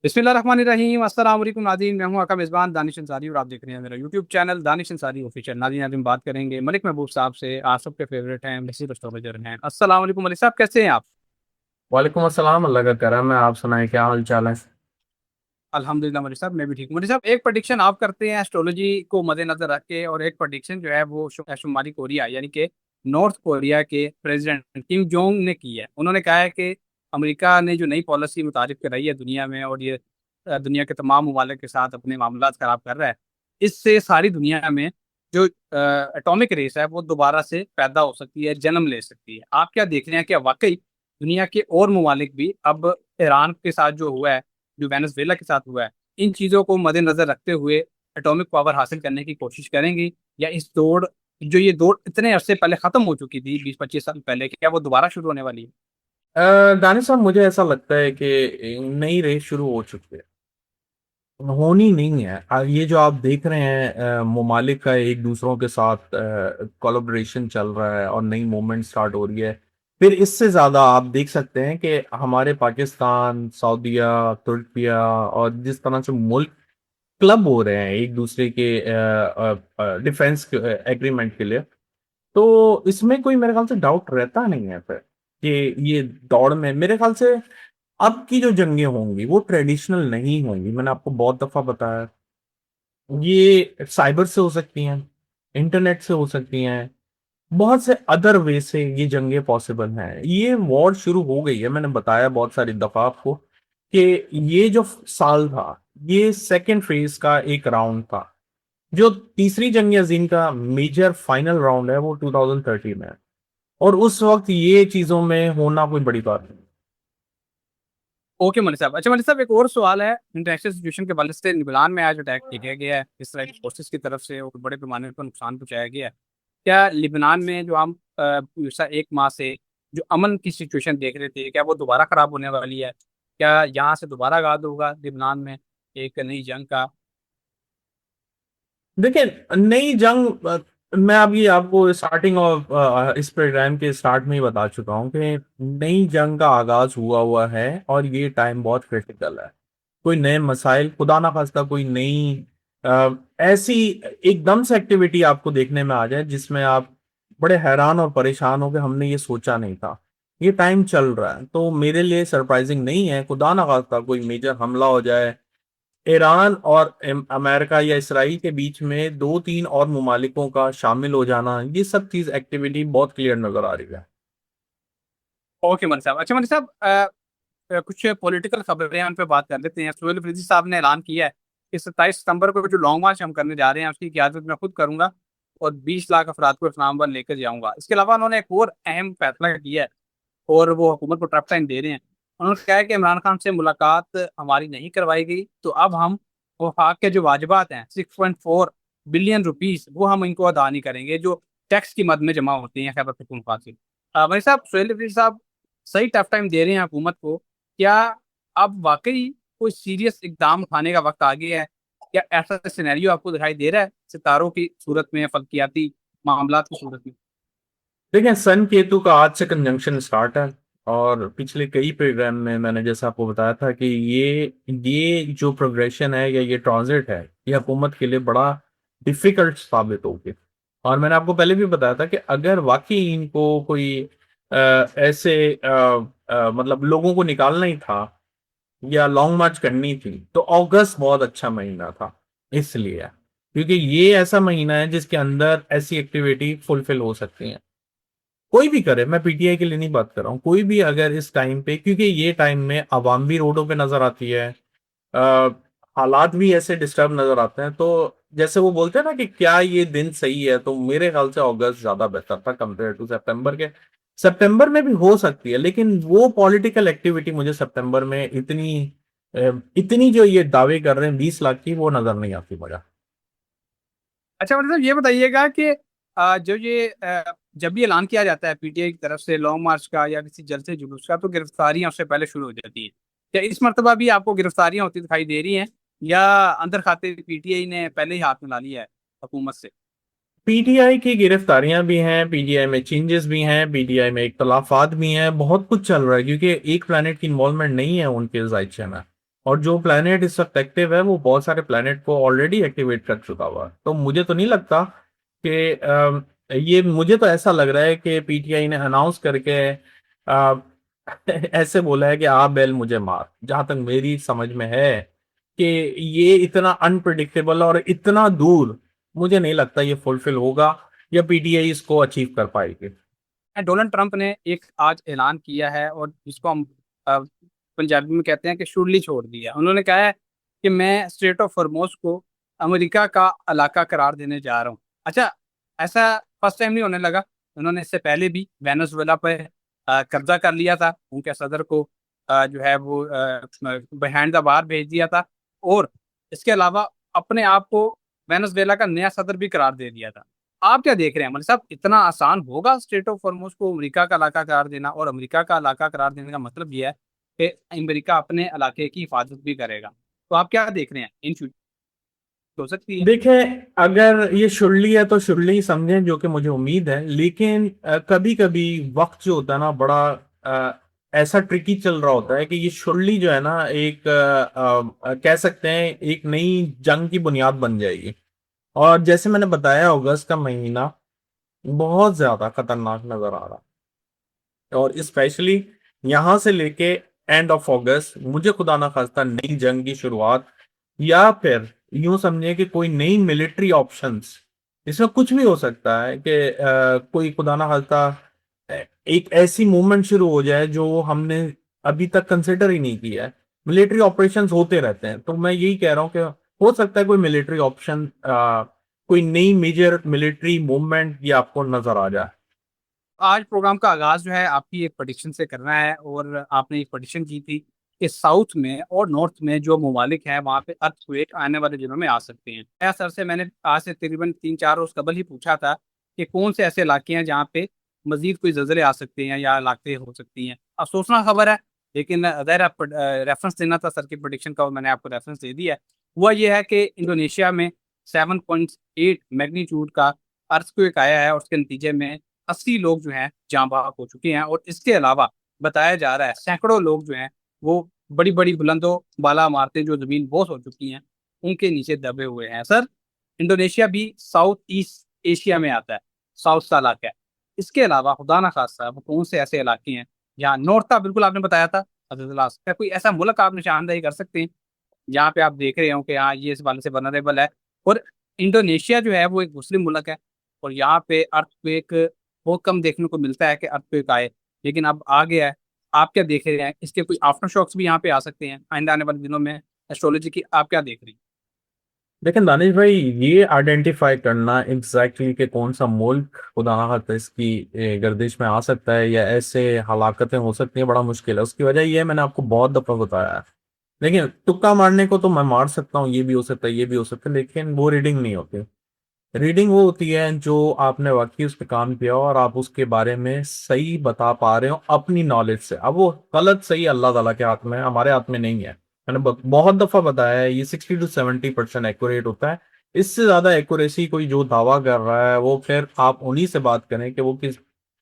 बिस्मिल्लाहिर्रहमानिर्रहीम अस्सलाम वालेकुम नाज़रीन। मैं हूं आपका मेज़बान दानिश अंसारी और आप देख रहे हैं मेरा YouTube channel Danish Ansari official. नाज़रीन आज हम बात करेंगे मलिक महबूब साहब से। आप सबके फेवरेट हैं, मसीह एस्ट्रोलॉजर हैं। अस्सलाम वालेकुम मलिक साहब, कैसे हैं आप? वालेकुम अस्सलाम। अल्लाह का करम है। आप सुनाएं, क्या हाल चाल है? अल्हम्दुलिल्लाह मलिक साहब, मैं भी ठीक हूँ। मलिक साहब, एक प्रेडिक्शन आप करते हैं एस्ट्रोलॉजी को मद्देनजर रख के, और एक प्रेडिक्शन जो है वो शुमाली कोरिया यानी कि नॉर्थ कोरिया के प्रेसिडेंट किम जोंग ने की है। उन्होंने कहा है कि अमेरिका ने जो नई पॉलिसी मुतारिफ कराई है दुनिया में, और ये दुनिया के तमाम ममालिक के साथ अपने मामला खराब कर रहा है, इससे सारी दुनिया में जो एटॉमिक रेस है वो दोबारा से पैदा हो सकती है, जन्म ले सकती है। आप क्या देख रहे हैं, क्या वाकई दुनिया के और ममालिक भी अब ईरान के साथ जो हुआ है, जो वेनेजुएला के साथ हुआ है, इन चीज़ों को मद्देनजर रखते हुए एटॉमिक पावर हासिल करने की कोशिश करेंगी, या इस दौड़ जो ये दौड़ इतने अरसे पहले खत्म हो चुकी थी 20-25 साल पहले, क्या वो दोबारा शुरू होने वाली है? दानिश साहब, मुझे ऐसा लगता है कि नई रेस शुरू हो चुकी है, होनी नहीं है। ये जो आप देख रहे हैं, ममालिक का एक दूसरों के साथ कोलैबोरेशन चल रहा है और नई मूवमेंट स्टार्ट हो रही है। फिर इससे ज्यादा आप देख सकते हैं कि हमारे पाकिस्तान, सऊदीया, तुर्किया और जिस तरह से मुल्क क्लब हो रहे हैं एक दूसरे के डिफेंस एग्रीमेंट के लिए, तो इसमें कोई मेरे ख्याल से डाउट रहता नहीं है फिर कि ये दौड़ में मेरे ख्याल से अब की जो जंगें होंगी वो ट्रेडिशनल नहीं होंगी। मैंने आपको बहुत दफा बताया, ये साइबर से हो सकती हैं, इंटरनेट से हो सकती हैं, बहुत से अदर वे से ये जंगें पॉसिबल हैं। ये वॉर शुरू हो गई है, मैंने बताया बहुत सारी दफा आपको कि ये जो साल था, ये सेकेंड फेज का एक राउंड था। जो तीसरी जंग अजीम का मेजर फाइनल राउंड है वो 2030 में है, और उस वक्त ये चीजों में होना कोई बड़ी बात नहीं। ओके मलिक साहब। अच्छा मलिक साहब, एक और सवाल है। इंटरनेशनल सिचुएशन के हवाले से लिबानान में आज अटैक किया गया है इसराइल फोर्सेस की तरफ से, और बड़े पैमाने पर नुकसान पहुंचाया गया है। क्या लिबनान में जो हम पिछला एक माह से जो अमन की सिचुएशन देख रहे थे, क्या वो दोबारा खराब होने वाली है? क्या यहाँ से दोबारा आगाज होगा लिबनान में एक नई जंग का? देखिए, नई जंग मैं अभी आपको स्टार्टिंग ऑफ इस प्रोग्राम के स्टार्ट में ही बता चुका हूं कि नई जंग का आगाज हुआ है और ये टाइम बहुत क्रिटिकल है। कोई नए मसाइल, खुदा ना खास्ता कोई नई ऐसी एकदम से एक्टिविटी आपको देखने में आ जाए जिसमें आप बड़े हैरान और परेशान हो कि हमने ये सोचा नहीं था। ये टाइम चल रहा है, तो मेरे लिए सरप्राइजिंग नहीं है खुदा ना खास्ता कोई मेजर हमला हो जाए ईरान और अमेरिका या इसराइल के बीच में, दो तीन और मुमालिकों का शामिल हो जाना, ये सब चीज एक्टिविटी बहुत क्लियर नजर आ रही है। ओके मलिक साहब। अच्छा मलिक साहब, कुछ पॉलिटिकल खबरें हैं, उन पे बात कर लेते हैं। सुहेल अफरीदी साहब ने ऐलान किया है कि 27 सितंबर को जो लॉन्ग मार्च हम करने जा रहे हैं उसकी क़यादत मैं खुद करूंगा, और 20 लाख अफराद को इस्लामाबाद लेकर जाऊंगा। इसके अलावा उन्होंने एक और अहम फैसला किया है, और वो हुकूमत को टफ टाइम दे रहे हैं। उन्होंने कहा है कि इमरान खान से मुलाकात हमारी नहीं करवाई गई, तो अब हम वफाक के जो वाजबात हैं 6.4 बिलियन रुपीस, वो हम इनको अदा नहीं करेंगे, जो टैक्स की मद में जमा होते हैं खैबर पख्तूनख्वा से। भाई साहब, सुहेल अफरीदी साहब सही टफ टाइम दे रहे हैं हुकूमत को। क्या अब वाकई कोई सीरियस इकदाम उठाने का वक्त आ गया है? क्या ऐसा सिनेरियो आपको दिखाई दे रहा है सितारों की सूरत में, फल्कियाती मामला की सूरत में? देखिए, सन केतु का आज से कंजंक्शन स्टार्ट है, और पिछले कई प्रोग्राम में मैंने जैसा आपको बताया था कि ये जो प्रोग्रेशन है या ये ट्रांजिट है, ये हुकूमत के लिए बड़ा डिफिकल्ट साबित होगी। और मैंने आपको पहले भी बताया था कि अगर वाकई इनको कोई ऐसे मतलब लोगों को निकालना ही था या लॉन्ग मार्च करनी थी, तो अगस्त बहुत अच्छा महीना था। इसलिए क्योंकि ये ऐसा महीना है जिसके अंदर ऐसी एक्टिविटी फुलफिल हो सकती है। कोई भी करे, मैं पीटीआई के लिए नहीं बात कर रहा हूँ, कोई भी अगर इस टाइम पे, क्योंकि ये टाइम में आवाम भी रोडों पे नजर आती है, आ, हालात भी ऐसे डिस्टर्ब नजर आते हैं, तो जैसे वो बोलते हैं ना कि क्या ये दिन सही है, तो मेरे ख्याल से अगस्त ज्यादा बेहतर था कंपेयर टू सितंबर के। सितंबर में भी हो सकती है, लेकिन वो पॉलिटिकल एक्टिविटी मुझे सितंबर में इतनी जो ये दावे कर रहे हैं 20 लाख की, वो नजर नहीं आती मुझे। अच्छा मतलब ये बताइएगा कि जो ये जब भी ऐलान किया जाता है पीटीआई की तरफ से लॉन्ग मार्च का या किसी जलसे जुलूस का, तो गिरफ्तारियां उससे पहले शुरू हो जाती हैं। क्या इस मरतबा भी आपको गिरफ्तारियां होती दिखाई दे रही हैं, या अंदर खाते पीटीआई ने पहले ही हाथ मिला लिया है हुकूमत से? पीटीआई की गिरफ्तारियां भी हैं, पीटीआई में चेंजेस भी हैं, पीटीआई में इख्तलाफात भी हैं, बहुत कुछ चल रहा है क्योंकि एक प्लैनेट की इन्वॉल्वमेंट नहीं है उनके जायचे में। और जो प्लैनेट इस वक्त एक्टिव है वो बहुत सारे प्लैनेट को ऑलरेडी एक्टिवेट कर चुका हुआ है। तो मुझे तो नहीं लगता कि ये, मुझे तो ऐसा लग रहा है कि पीटीआई ने अनाउंस करके अ, ऐसे बोला है कि आ बैल मुझे मार। जहां तक मेरी समझ में है कि ये इतना अनप्रिडिक्टेबल और इतना दूर, मुझे नहीं लगता ये फुलफिल होगा या पीटीआई इसको अचीव कर पाएगी। डोनाल्ड ट्रंप ने एक आज ऐलान किया है, और जिसको हम पंजाबी में कहते हैं कि शुरली छोड़ दिया। उन्होंने कहा है कि मैं स्ट्रेट ऑफ हॉर्मोज को अमेरिका का इलाका करार देने जा रहा हूँ। अच्छा, ऐसा फर्स्ट टाइम नहीं होने लगा। उन्होंने इससे पहले भी वेनेजुएला पर कब्जा कर लिया था, उनके सदर को जो है वो बिहाइंड द बार भेज दिया था, और इसके अलावा अपने आप को वेनेजुएला का नया सदर भी करार दे दिया था। आप क्या देख रहे हैं मतलब साहब, इतना आसान होगा स्टेट ऑफ फॉर्मोस को अमेरिका का इलाका करार देना? और अमेरिका का इलाका करार देने का मतलब यह है कि अमेरिका अपने इलाके की हिफाजत भी करेगा। तो आप क्या देख रहे हैं, इन फ्यूचर हो सकती है? देखें, अगर ये शुरली है तो शुरली ही समझें, जो कि मुझे उम्मीद है। लेकिन कभी कभी वक्त जो होता है ना, बड़ा ऐसा ट्रिकी चल रहा होता है कि ये शुरली जो है ना, एक कह सकते हैं एक नई जंग की बुनियाद बन जाएगी। और जैसे मैंने बताया, अगस्त का महीना बहुत ज्यादा खतरनाक नजर आ रहा है। और स्पेशली यहां से लेके एंड ऑफ अगस्त, मुझे खुदा ना खास्ता नई जंग की शुरुआत, या फिर यूं समझे कि कोई नई मिलिट्री ऑप्शंस, इसमें कुछ भी हो सकता है कि कोई खुदा ना खास्ता एक ऐसी मूवमेंट शुरू हो जाए जो हमने अभी तक कंसिडर ही नहीं किया है। मिलिट्री ऑपरेशंस होते रहते हैं, तो मैं यही कह रहा हूँ कि हो सकता है कोई मिलिट्री ऑप्शन, कोई नई मेजर मिलिट्री मूवमेंट ये आपको नजर आ जाए। आज प्रोग्राम का आगाज जो है आपकी एक पटिशन से करना है, और आपने एक पटिशन की थी कि साउथ में और नॉर्थ में जो ममालिक हैं वहाँ पे अर्थक्वेक आने वाले दिनों में आ सकते हैं। ऐसा सर से मैंने आज से तकरीबन 3-4 रोज कबल ही पूछा था कि कौन से ऐसे इलाके हैं जहाँ पे मजीद कोई जल्जले आ सकते हैं या इलाके हो सकती हैं। अफसोसनाक खबर है, लेकिन अगर आप रेफरेंस देना था सर की प्रोडिक्शन का, और मैंने आपको रेफरेंस दे दिया है। हुआ यह है कि इंडोनेशिया में 7.8 मैग्नीट्यूड का अर्थक्वेक आया है, और उसके नतीजे में 80 लोग जो हैं जाँ बहक हो चुके हैं। और इसके अलावा बताया जा रहा है सैकड़ों लोग जो हैं वो बड़ी बड़ी बुलंदों बाला इमारतें जो जमीन बोस हो चुकी हैं उनके नीचे दबे हुए हैं। सर, इंडोनेशिया भी साउथ ईस्ट एशिया में आता है, साउथ का इलाका है। इसके अलावा खुदा ना खास्ता वो कौन से ऐसे इलाके हैं जहाँ नॉर्थ का बिल्कुल आपने बताया था हजरत, क्या कोई ऐसा मुल्क आप निशानदेही कर सकते हैं जहाँ पे आप देख रहे हो कि हाँ ये इस वाले से वनरेबल है? और इंडोनेशिया जो है वो एक मुस्लिम मुल्क है, और यहाँ पे अर्थक्वेक बहुत कम देखने को मिलता है कि अर्थक्वेक आए, लेकिन अब आ गया है। आप क्या देख रहे हैं, इसके कोई आफ्टर शॉक्स भी यहाँ पे आ सकते हैं आइंदा आने वाले दिनों में? एस्ट्रोलॉजी की आप क्या देख रहे हैं? लेकिन दानिश भाई, ये आइडेंटिफाई करना एग्जैक्टली कि कौन सा मुल्क खुदा ना खास्ता इसकी गर्दिश में आ सकता है या ऐसे हलाकतें हो सकती हैं, बड़ा मुश्किल है। उसकी वजह ये है, मैंने आपको बहुत दफा बताया है। लेकिन तुक्का मारने को तो मैं मार सकता हूँ, ये भी हो सकता है, ये भी हो सकता है, लेकिन वो रीडिंग नहीं होती। रीडिंग वो होती है जो आपने वाकई उस पर काम किया हो और आप उसके बारे में सही बता पा रहे हो अपनी नॉलेज से। अब वो गलत सही अल्लाह ताला के हाथ में है, हमारे हाथ में नहीं है। मैंने बहुत दफा बताया है, ये 60 to 70% एक्यूरेट होता है। इससे ज्यादा एक्यूरेसी कोई जो दावा कर रहा है, वो फिर आप उन्हीं से बात करें कि वो किस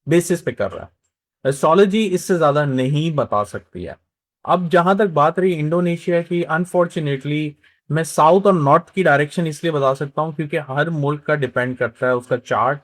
बेसिस पे कर रहा है। एस्ट्रोलॉजी इससे ज्यादा नहीं बता सकती है। अब जहां तक बात रही इंडोनेशिया की, अनफॉर्चुनेटली मैं साउथ और नॉर्थ की डायरेक्शन इसलिए बता सकता हूँ क्योंकि हर मुल्क का डिपेंड करता है उसका चार्ट।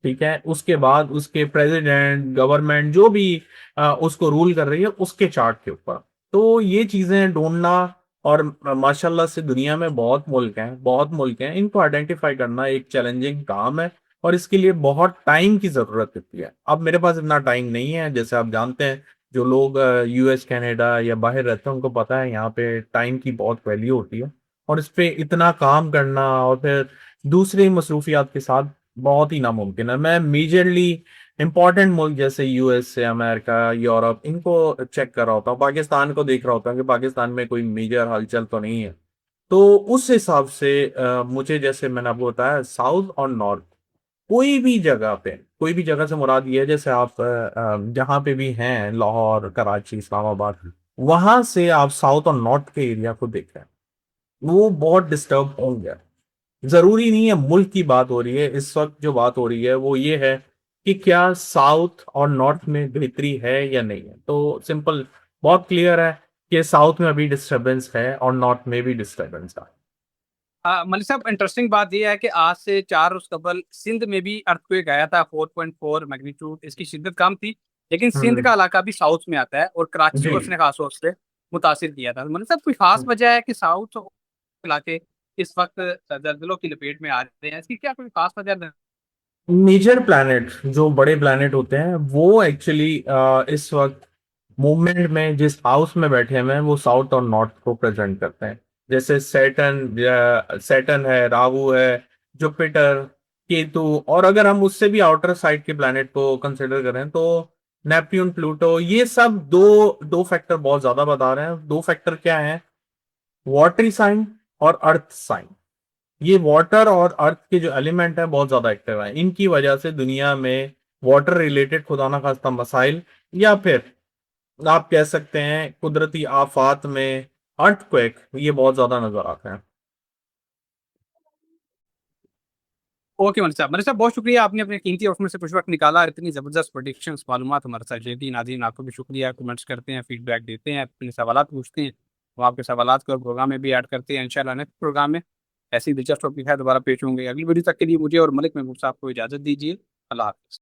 ठीक है, उसके बाद उसके प्रेसिडेंट, गवर्नमेंट जो भी उसको रूल कर रही है, उसके चार्ट के ऊपर। तो ये चीजें ढूंढना, और माशाल्लाह से दुनिया में बहुत मुल्क हैं, बहुत मुल्क हैं, इनको आइडेंटिफाई करना एक चैलेंजिंग काम है। और इसके लिए बहुत टाइम की जरूरत होती है। अब मेरे पास इतना टाइम नहीं है, जैसे आप जानते हैं, जो लोग यूएस कनाडा या बाहर रहते हैं उनको पता है यहाँ पे टाइम की बहुत वैल्यू होती है। और इस पे इतना काम करना और फिर दूसरी मसरूफियात के साथ बहुत ही नामुमकिन है। मैं मेजरली इंपॉर्टेंट मुल्क जैसे यूएसए, अमेरिका, यूरोप, इनको चेक कर रहा होता हूँ, पाकिस्तान को देख रहा होता हूँ कि पाकिस्तान में कोई मेजर हलचल तो नहीं है। तो उस हिसाब से मुझे, जैसे मैंने आपको बताया, साउथ और नॉर्थ, कोई भी जगह पे, कोई भी जगह से मुराद ये है, जैसे आप जहाँ पे भी हैं, लाहौर, कराची, इस्लामाबाद, वहां से आप साउथ और नॉर्थ के एरिया को देख रहे हैं, वो बहुत डिस्टर्ब होंगे। जरूरी नहीं है मुल्क की बात हो रही है इस वक्त, जो बात हो रही है वो ये है कि क्या साउथ और नॉर्थ में बेहतरी है या नहीं है। तो सिंपल, बहुत क्लियर है कि साउथ में अभी डिस्टरबेंस है और नॉर्थ में भी डिस्टरबेंस है। मलिक साहब, इंटरेस्टिंग बात यह है कि आज से 4 रोज कबल सिंध में भी अर्थक्वेक आया था, 4.4 मैग्नीट्यूड। इसकी शिद्दत कम थी, लेकिन सिंध हम्म। का इलाका भी साउथ में आता है और कराची जी। को उसने खास तौर से मुतासिर किया था। मलिक साहब, कोई खास वजह है कि साउथ इलाके इस वक्त जल्जलों की लपेट में आ रहे हैं? इसकी क्या कोई खास वजह है? मेजर प्लैनेट जो बड़े प्लैनेट होते हैं वो एक्चुअली इस वक्त मूवमेंट में जिस हाउस में बैठे हुए हैं वो साउथ और नॉर्थ को प्रेजेंट करते हैं। जैसे सैटर्न है, राहु है, जुपिटर, केतु, और अगर हम उससे भी आउटर साइड के प्लैनेट को कंसिडर करें तो नेपट्यून, प्लूटो, ये सब दो दो फैक्टर बहुत ज्यादा बता रहे हैं। दो फैक्टर क्या है? वाटरी साइन और अर्थ साइन। ये वाटर और अर्थ के जो एलिमेंट है बहुत ज्यादा एक्टिव है। इनकी वजह से दुनिया में वाटर रिलेटेड खुदा ना खास्ता मसाइल, या फिर आप कह सकते हैं कुदरती आफात में अर्थक्वेक, ये बहुत ज्यादा नजर आते हैं। ओके मलिक साहब, बहुत शुक्रिया, आपने अपने कीमती वक्त में से कुछ वक्त निकाला, इतनी ज़बरदस्त प्रोडिक्शंस मालूमात हमारे साथ शेयर की। नाज़रीन, आपको भी शुक्रिया, कमेंट्स करते हैं, फीडबैक देते हैं, अपने सवाल पूछते हैं, वो आपके सवाल को प्रोग्राम में भी ऐड करते हैं। इंशाल्लाह नेक्स्ट प्रोग्राम में ऐसी दिलचस्प टॉपिक है दोबारा पेश होंगे। अगली वीडियो तक के लिए मुझे और मलिक महबूब साहब को इजाज़त दीजिए। अल्लाह हाफ़िज़।